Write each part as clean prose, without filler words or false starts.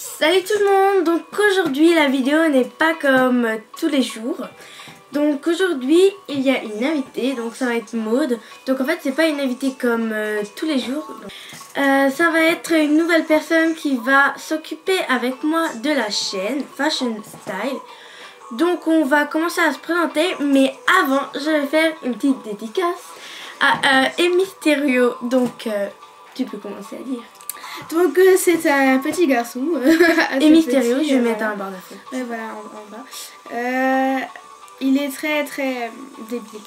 Salut tout le monde, donc aujourd'hui la vidéo n'est pas comme tous les jours. Donc aujourd'hui il y a une invitée, donc ça va être Maud. Donc en fait c'est pas une invitée comme tous les jours. Ça va être une nouvelle personne qui va s'occuper avec moi de la chaîne Fashion Style. Donc on va commencer à se présenter, mais avant je vais faire une petite dédicace à Mysterio. Donc tu peux commencer à dire. Donc c'est un petit garçon. Et Mysterio, je vais mettre un barre d'infos. Ouais, voilà, en bas. Il est très débile.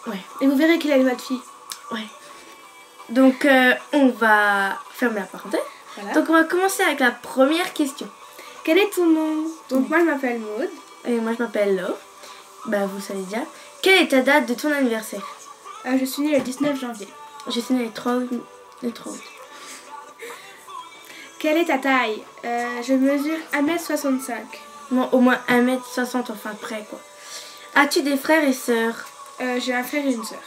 Ouais. Et vous verrez qu'il a une voix de fille. Ouais. Donc on va fermer la parenthèse. Voilà. Donc on va commencer avec la première question. Quel est ton nom? Donc moi je m'appelle Maud. Et moi je m'appelle Laure. Bah vous savez déjà. Quelle est ta date de ton anniversaire? Je suis née le 19 janvier. Je suis née le 3 août. Quelle est ta taille? Je mesure 1m65. Moi au moins 1m60, enfin près quoi. As-tu des frères et sœurs? J'ai un frère et une sœur.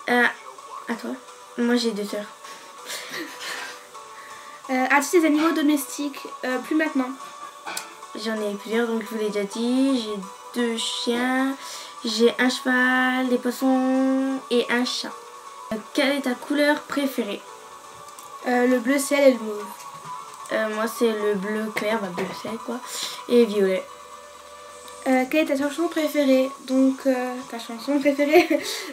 À toi? Moi j'ai 2 sœurs. As-tu des animaux domestiques? Plus maintenant. J'en ai plusieurs, donc je vous l'ai déjà dit. J'ai 2 chiens, j'ai un cheval, des poissons et un chat. Quelle est ta couleur préférée? Le bleu ciel et le mauve. Moi c'est le bleu clair, bah bleu ciel quoi, et violet. Quelle est ta chanson préférée? Donc ta chanson préférée.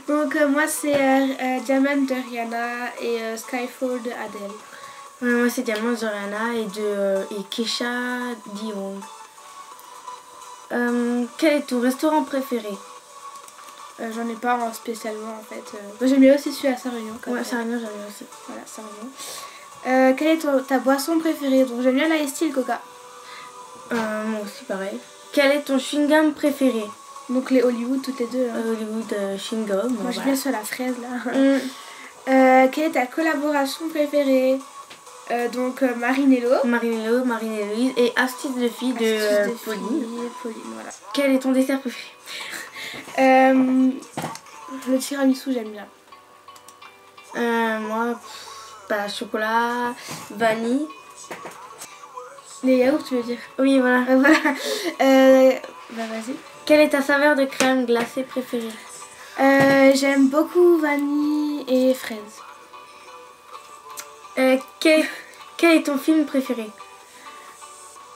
Donc moi c'est Diamond de Rihanna et Skyfall de Adele. Moi c'est Diamond de Rihanna et Kesha Dion. Quel est ton restaurant préféré? J'en ai pas spécialement en fait. J'aime bien aussi celui à Saint-Réunion. Ouais, Saint-Réunion j'aime bien aussi. Voilà, Saint-Réunion. Quelle est ta boisson préférée? Donc j'aime bien l'Ice Tea et le Coca. Moi aussi pareil. Quel est ton chewing-gum préféré? Donc les Hollywood toutes les deux. Hein. Hollywood chewing-gum. Moi je viens sur la fraise là. Quelle est ta collaboration préférée? Donc Marinello, Marie-Héloïse et Astuce de fille de Pauline. Voilà. Quel est ton dessert préféré? Le tiramisu j'aime bien. Moi, chocolat, vanille. Les yaourts tu veux dire? Oui voilà. Voilà. Bah vas-y. Quelle est ta saveur de crème glacée préférée? J'aime beaucoup vanille et fraise. Quel est ton film préféré?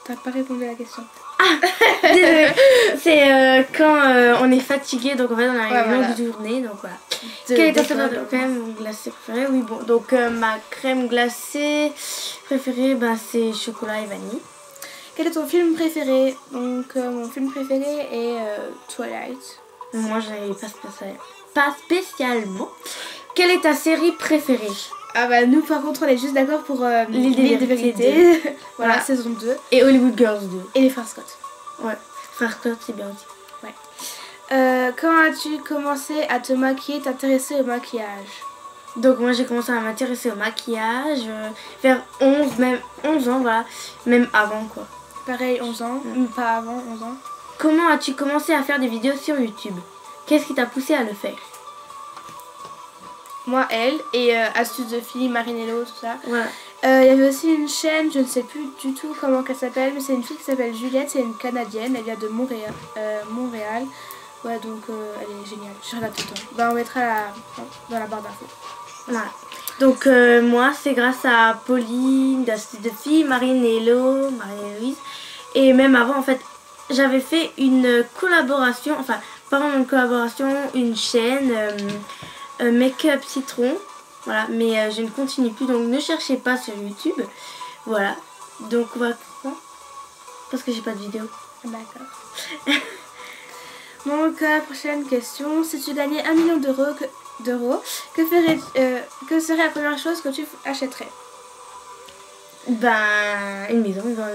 T'as pas répondu à la question. Ah désolée. C'est quand on est fatigué, donc en fait on a une longue journée, donc voilà. Quelle est ta saveur de crème glacée préférée? Oui bon, donc ma crème glacée préférée, c'est chocolat et vanille. Quel est ton film préféré? Donc mon film préféré est Twilight. Moi je n'avais pas spécialement. Quelle est ta série préférée? Ah bah nous par contre on est juste d'accord pour L'île des vérités. Voilà, saison 2. Et Hollywood Girls 2. Et les frères Scott. Ouais, frères Scott c'est bien aussi. Ouais. Quand as-tu commencé à te maquiller, t'intéresser au maquillage? Donc moi j'ai commencé à m'intéresser au maquillage vers 11 ans, voilà. Même avant quoi. Pareil 11 ans, pas avant 11 ans. Comment as-tu commencé à faire des vidéos sur YouTube? Qu'est-ce qui t'a poussé à le faire? Moi, elle, et Astuce de fille, Marinello, tout ça. Voilà. Il y avait aussi une chaîne, je ne sais plus du tout comment elle s'appelle, mais c'est une fille qui s'appelle Juliette, c'est une Canadienne, elle vient de Montréal. Ouais, donc elle est géniale, je regarde tout le temps. Bah, on mettra dans la barre d'infos. Voilà. Donc moi, c'est grâce à Pauline, d'Astuce de fille, Marie-Héloïse. Et même avant, en fait, j'avais fait une collaboration, enfin, pas vraiment une collaboration, une chaîne... Make-up citron, voilà, mais je ne continue plus, donc ne cherchez pas sur YouTube, voilà, donc on va parce que j'ai pas de vidéo. D'accord. Donc prochaine question, si tu gagnais 1 million d'euros, que serait la première chose que tu achèterais? Une maison quoi.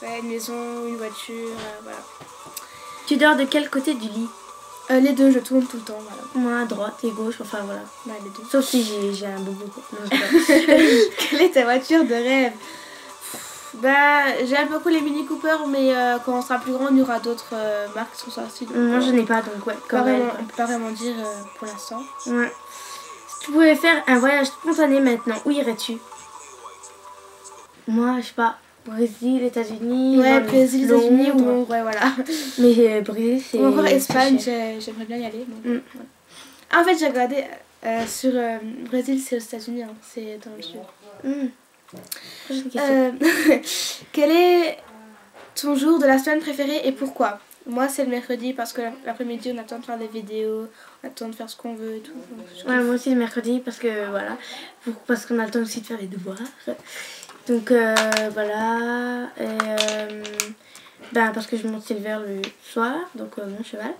Ouais, une maison, une voiture, voilà. Tu dors de quel côté du lit? Les deux, je tourne tout le temps, voilà. Moi à droite et gauche, enfin voilà. Ouais, les deux. Sauf si j'ai un boubou quoi. Non, quelle est ta voiture de rêve? J'aime beaucoup les Mini Cooper, mais quand on sera plus grand, il y aura d'autres marques qui sont sorties. Moi je n'ai pas, donc ouais. On peut pas vraiment dire pour l'instant. Ouais. Si tu pouvais faire un voyage spontané maintenant, où irais-tu? Moi, je sais pas, Brésil, États-Unis. Ouais, Brésil, États-Unis ou Londres, ouais, voilà. Mais Brésil, c'est. Ou encore Espagne, cher. j'aimerais bien y aller. Donc, ouais. Ah, en fait, j'ai regardé sur Brésil, c'est aux États-Unis, hein, c'est dans le sud. J'ai une question. Quel est ton jour de la semaine préféré et pourquoi? Moi, c'est le mercredi parce que l'après-midi, on a le temps de faire des vidéos, on a le temps de faire ce qu'on veut et tout. Donc, Ouais, moi aussi le mercredi parce que voilà, parce qu'on a le temps aussi de faire les devoirs. Donc voilà, parce que je monte Silver le soir, donc mon cheval.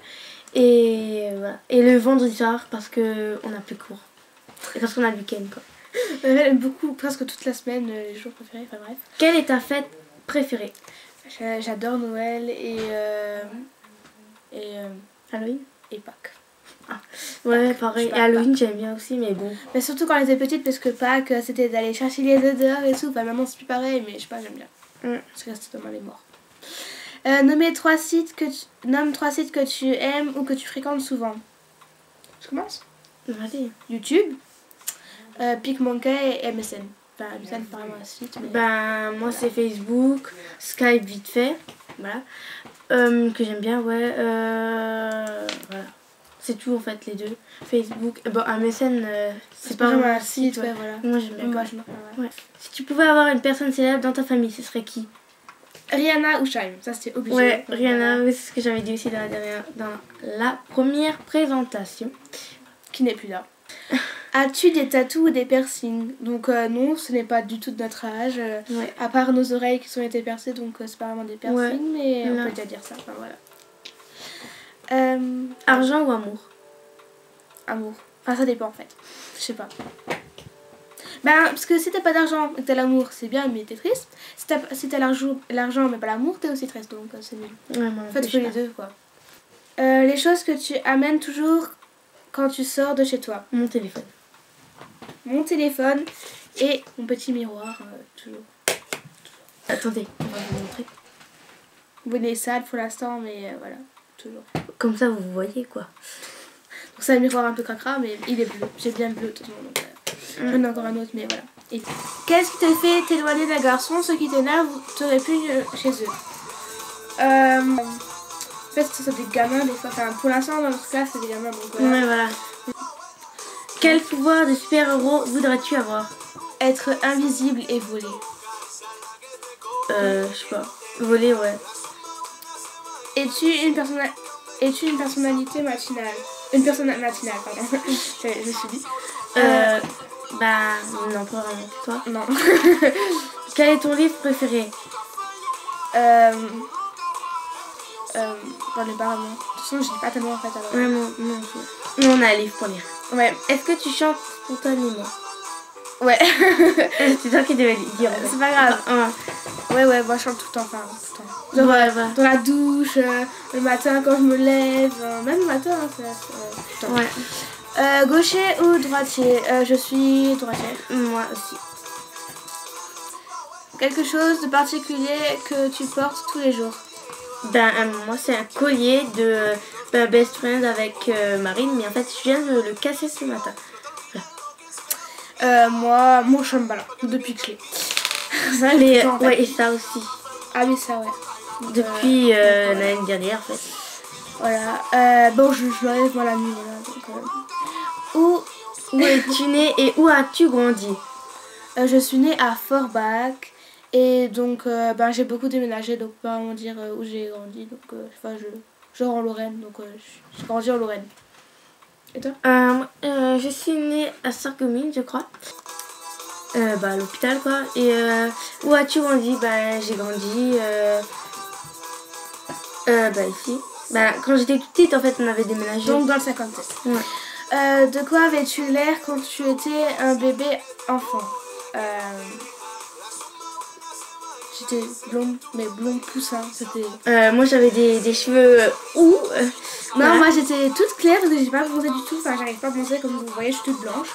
Et voilà. Et le vendredi soir parce que on a plus cours. Et parce qu'on a le week-end quoi. J'aime beaucoup, presque toute la semaine, les jours préférés, enfin bref. Quelle est ta fête préférée? J'adore Noël et Halloween et Pâques. Ouais, pareil. Et Halloween, j'aime bien aussi, mais bon. Mais surtout quand j'étais petite, parce que Pâques, c'était d'aller chercher les œufs dehors et tout. Enfin, maintenant, c'est plus pareil, mais je sais pas, j'aime bien. C'est resté dans ma mémoire. Nomme 3 sites que tu aimes ou que tu fréquentes souvent. Je commence. Vas-y. YouTube, PicMonkey et MSN. Enfin, MSN, pas vraiment un site. Mais... moi, c'est Facebook, Skype vite fait. Voilà. Que j'aime bien, ouais. Voilà. C'est tout en fait, les deux. Facebook, un MSN, c'est pas vraiment un site. Ouais. Voilà. Moi j'aime bien. Moi, ouais. Si tu pouvais avoir une personne célèbre dans ta famille, ce serait qui? Rihanna ou Shime, ça c'était obligé. Ouais, Rihanna, oui, c'est ce que j'avais dit aussi dans la première présentation. Qui n'est plus là. As-tu des tatous ou des piercings? Donc non, ce n'est pas du tout de notre âge. Ouais. À part nos oreilles qui sont été percées, donc c'est pas vraiment des piercings, ouais. mais on peut déjà dire ça. Enfin, voilà. Argent ou amour? Amour. Enfin, ça dépend en fait. Je sais pas. Parce que si t'as pas d'argent et que t'as l'amour, c'est bien, mais t'es triste. Si t'as l'argent mais pas l'amour, t'es aussi triste, donc c'est nul. Ouais, en fait, tu fais les deux, quoi. Les choses que tu amènes toujours quand tu sors de chez toi. Mon téléphone. Mon téléphone et mon petit miroir, toujours. Attendez, on va vous montrer. Vous voyez sale pour l'instant, mais voilà, toujours. Comme ça, vous voyez quoi. Donc c'est un miroir un peu cracra, mais il est bleu. J'ai bien bleu de toute façon, donc j'en ai encore un autre, mais voilà. Et qu'est-ce qui te fait t'éloigner d'un garçon? Ce qui t'énerve, t'aurais pu chez eux. En fait, c'est des gamins des fois. Enfin, pour l'instant, dans notre classe, c'est des gamins, donc voilà. Ouais, voilà. Quel pouvoir de super-héros voudrais-tu avoir? Être invisible et voler. Je sais pas. Voler, ouais. Es-tu une personnalité matinale? Une personne matinale, pardon. je me suis dit. Non, pas vraiment. Toi? Non. Quel est ton livre préféré? J'en ai pas vraiment. De toute façon, je lis pas tellement en fait. Alors... Ouais, non. Nous, on a un livre pour lire. Ouais. Est-ce que tu chantes spontanément? Ouais. C'est toi qui devais dire. C'est pas grave. Ouais, moi je chante tout le temps. Enfin, tout le temps. Genre, ouais. Dans la douche, le matin quand je me lève, même le matin, tout le temps. Ouais. Gaucher ou droitier? Je suis droitière. Moi aussi. Quelque chose de particulier que tu portes tous les jours? Moi c'est un collier de Best Friend avec Marine, mais en fait je viens de le casser ce matin. Moi, mon Shambhala, depuis que je l'ai. Mais ouais, et ça aussi. Ah oui, ça ouais. Depuis l'année dernière en fait. Voilà. Bon, je l'enlève moi la nuit. Voilà, donc, Où es-tu née et où as-tu grandi? Je suis née à Forbach. Et donc, j'ai beaucoup déménagé, donc pas vraiment dire où j'ai grandi. Donc, genre en Lorraine, donc j'ai grandi en Lorraine. Et toi? Je suis née à Sarreguemines, je crois. À l'hôpital, quoi. Et où as-tu grandi? J'ai grandi ici. Quand j'étais toute petite, en fait, on avait déménagé. Donc, dans le 57. Ouais. De quoi avais-tu l'air quand tu étais un bébé enfant? J'étais blonde, mais blonde poussin, c'était... moi j'avais des cheveux Non, voilà. moi j'étais toute claire parce que j'ai pas bronzé du tout, enfin j'arrive pas à bronzer comme vous voyez, je suis toute blanche.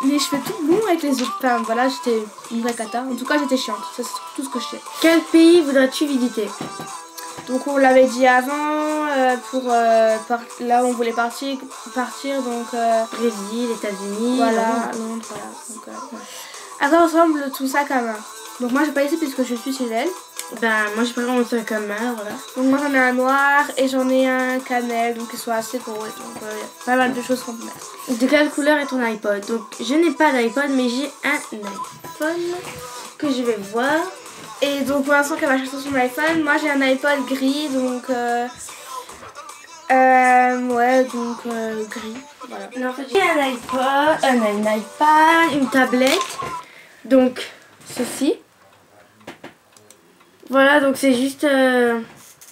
Les cheveux tout blonds avec les autres, enfin voilà, j'étais une vraie cata. En tout cas j'étais chiante, ça c'est tout ce que je sais. Quel pays voudrais-tu visiter? Donc on l'avait dit avant, là où on voulait partir donc... Brésil, États-Unis, voilà, Londres, voilà. Donc, À quoi ressemble ton sac à main? Donc moi j'ai pas ici puisque je suis chez elle. Ben moi j'ai pris mon sac à main, voilà. Donc moi j'en ai un noir et j'en ai un cannelle, donc ils sont assez gros. Donc il y a pas mal de choses qu'on peut mettre. De quelle couleur est ton iPod? Donc je n'ai pas d'iPod mais j'ai un iPhone que je vais voir. Et donc pour l'instant qu'elle va chercher son iPhone, moi j'ai un iPod gris, donc ouais, donc gris, voilà. Non, en fait, j'ai un iPod, un iPad, une tablette, donc ceci. Voilà, donc c'est juste,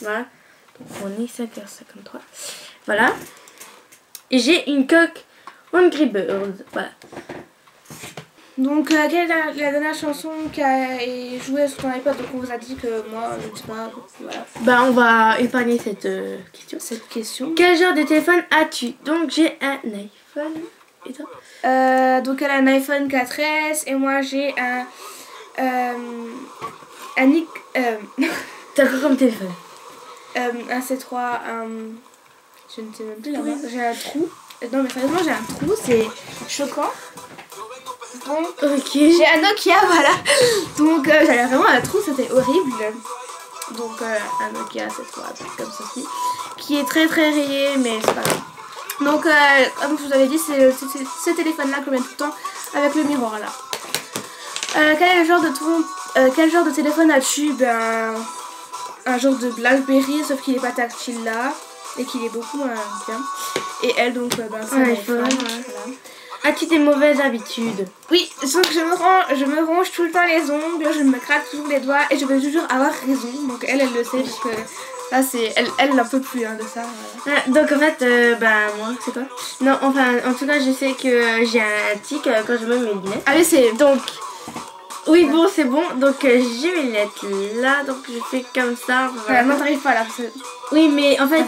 voilà, donc on est 5h53, voilà. Et j'ai une coque Angry Birds, voilà. Donc quelle est la dernière chanson qui a joué sur ton iPod? Donc on vous a dit que moi, je ne sais pas, voilà. Bah on va épargner cette question. Quel genre de téléphone as-tu? Donc j'ai un iPhone, et toi? Donc elle a un iPhone 4S et moi j'ai un T'as quoi comme téléphone? un C3, je ne sais même plus, j'ai un trou. Non mais sérieusement j'ai un trou, c'est choquant. Donc Ok. j'ai un Nokia, voilà. Donc j'avais vraiment un trou, c'était horrible. Donc un Nokia C3 comme ceci, qui est très très rayé, mais c'est pas grave. Donc comme je vous avais dit, c'est ce téléphone là que je mets tout le temps avec le miroir là. Quel genre de téléphone as-tu? Ben un genre de Blackberry, sauf qu'il n'est pas tactile là et qu'il est beaucoup moins bien. Et elle donc ben c'est un iPhone. Voilà. As-tu des mauvaises habitudes? Oui, donc je me ronge tout le temps les ongles, je me craque toujours les doigts et je veux toujours avoir raison. Donc elle le sait parce que là c'est elle n'en peut plus de ça. Voilà. Donc en fait, bah moi c'est quoi? Non, enfin en tout cas je sais que j'ai un tic quand je mets mes lunettes. Allez c'est donc. Oui bon c'est bon, donc j'ai mes lunettes là, donc je fais comme ça. Voilà, non t'arrives pas là. Parce que... Oui mais en fait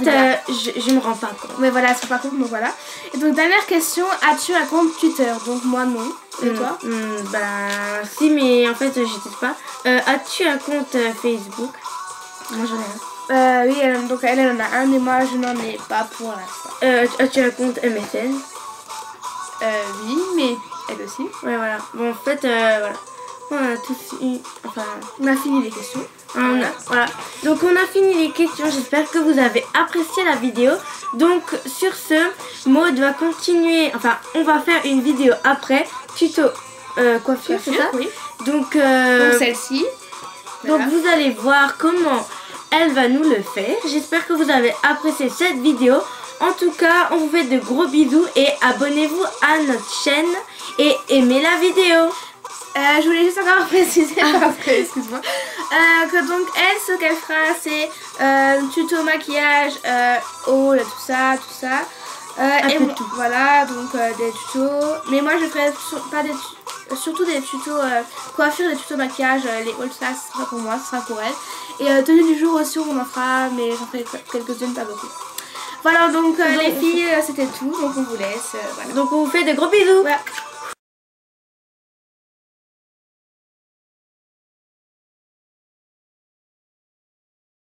je me rends pas compte. Mais voilà, c'est pas compte, donc voilà. Et donc dernière question, as-tu un compte Twitter? Donc moi non. Et toi? Bah si mais en fait je sais pas. As-tu un compte Facebook? Moi j'en ai un. Oui, donc elle en a un mais moi je n'en ai pas pour l'instant. As-tu un compte MSN? Oui, mais elle aussi. Ouais voilà. Bon en fait voilà. On a tous eu... Enfin... On a fini les questions. Voilà. Donc on a fini les questions. J'espère que vous avez apprécié la vidéo. Donc sur ce, Maud va continuer... Enfin, on va faire une vidéo après. Tuto coiffure, c'est ça? Oui. Donc celle-ci. Voilà. Donc vous allez voir comment elle va nous le faire. J'espère que vous avez apprécié cette vidéo. En tout cas, on vous fait de gros bisous. Et abonnez-vous à notre chaîne. Et aimez la vidéo. Je voulais juste encore préciser parce que, excuse-moi, que donc elle, ce qu'elle fera, c'est tuto maquillage, haul, tout ça. Et bon, tout. Voilà, donc des tutos. Mais moi, je ferai surtout des tutos coiffure, des tutos maquillage, les hauls, ça, ce sera pour moi, ce sera pour elle. Et tenue du jour aussi, on en fera, mais j'en ferai quelques-unes, pas beaucoup. Voilà, donc les filles, c'était tout, donc on vous laisse. Voilà. Donc on vous fait de gros bisous. Voilà.